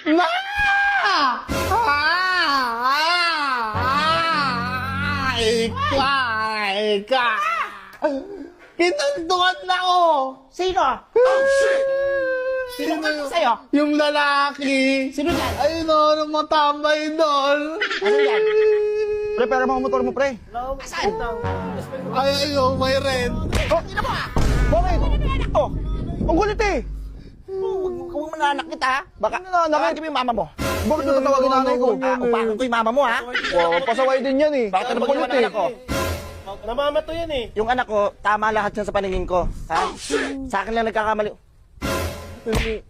Na! Ika! Kinanduan na ko! Sino? Sino ka sa'yo? Yung lalaki! Sino yan? Ayun o, nung matambay doon! Ano yan? Pre, pera mo ang motor mo, pre. Saan? Ay, ayun, may rent! Oh, sino mo ah? Bakit? Anak ko! Ang kulit eh. Huwag mo nananak kita ha? Baka Nananakit? mo yung mama mo. Bakit mo tatawagin nanay ko? Upakan ko yung mama mo ha? Wow, pasaway din yan eh. Bakit ano ba yung Kulit eh. anak ko? Namamato yan eh. Yung anak ko, tama lahat yan sa paningin ko. Ha? Sa akin lang nagkakamali.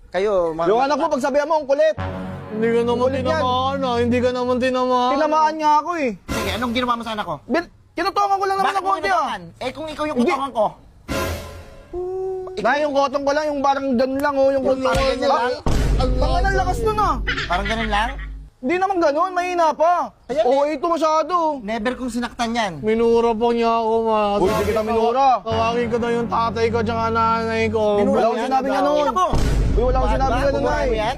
Kayo, Yung anak mo, pagsabihan mo, ang kulit. Hindi ka naman Kulit yan. tinamaan ah! Hindi ka naman tinamaan! Tinamaan nga ako eh. Sige, anong ginawa mo sa anak ko? Kinutungan ko lang naman Bakit ng mo konti ah. ginawa? Eh kung ikaw yung Hindi. utangan ko. Na, yung kotong ko lang, yung parang ganun lang oh. Yung Parang ganyan lang? Tanga ng lakas nun ah. Parang ganun lang? Hindi naman ganun, mahina pa. Ayan, Oo, ito masyado. Never kong sinaktan yan. Minura pa niya ako, ma. Uy, di kita minura. Tawagin ko daw yung tatay ko tsaka nanay ko. Minura Wala mo akong yan? sinabi nga nun. Sino mo? Uy, wala akong sinabi ganun na Bumurahin mo eh. yan?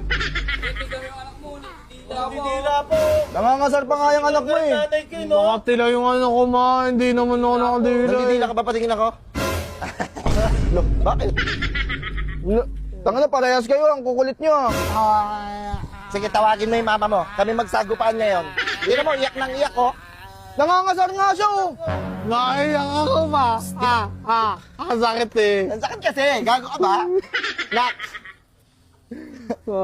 Didila po. Nangangasar pa nga yung anak mo eh. Nanay ko no. Nakatila yung ano ko, ma. Hindi naman ako nakadila. Nandidila ka ba patingin ako? Lo, Bakit? Tanga na, parehas kayo, ang kukulit nyo ah. Sige, tawagin mo yung mama mo. Kami magsagupaan ngayon. Hindi na mo, iyak ng iyak ko. Nangangasar nga siya oh. Naiyak ako, ma. Ang sakit eh. Ang sakit kasi, gago ka ba? Nak,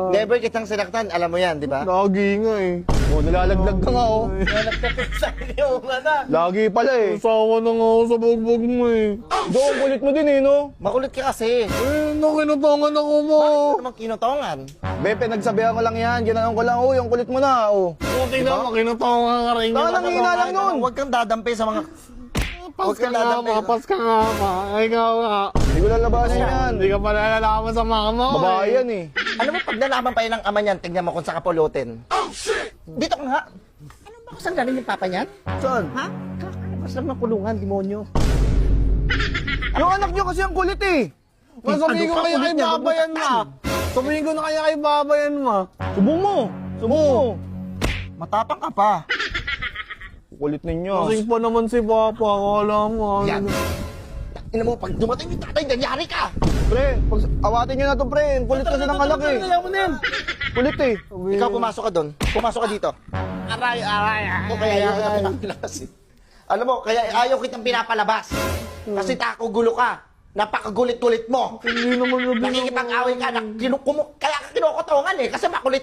never kitang sinaktan, alam mo yan, di ba? Lagi nga eh. Oh, nilalaglag ka nga oh. Nagpapisa yung anak. Lagi pala eh. Asawa na nga ako sa bugbog mo eh. Doon, ang kulit mo din eh no. Makulit ka kasi. Eh, nakinutangan ako mo. Ano namang kinutongan? Bepe, nagsabihan ko lang yan, ginanong ko lang, oh, yung kulit mo na oh. Okay na, makinutangan ka rin. Tanga nang hina lang nun. Huwag kang dadampi sa mga... Pas Huwag ka kang nga, dadampi. ma. Pas ka nga, ma. Ikaw nga. Hindi ko lalabasin yan. Hindi ka pala nalalaman sa mama mo. Babae yan eh. Ano mo, pag nalaman pa yun ng ama niyan, tignan mo kung saan ka pulutin. Dito ka nga. Ano ba saan galing yung papa niyan? Saan? Ha? Kakalabas lang ng kulungan, demonyo. Yung anak nyo kasi ang kulit eh. Ma, sabihin ko Ano ka, kaya kulit kay niya, baba yan, ma. Sabihin ko na kaya kay baba yan, ma. Subong mo. Subong mo. Matapang ka pa. Kulit ninyo. Kasing pa naman si papa. Akala mo. Yan. Ina mo, pag dumating yung tatay, nangyari ka. Pre, pag awatin nyo na to pre. Ang kulit kasi ng anak eh. Ayaw mo na yan. Kulit eh. Ikaw pumasok ka doon. Pumasok ka dito. Aray. O kaya ayaw kitang pinapalabas. Alam mo, kaya ayaw kitang pinapalabas. Kasi tako gulo ka. Napakagulit-gulit mo. Hindi naman na Nakikipag-away ka. Kaya ka kinukutongan eh. Kasi makulit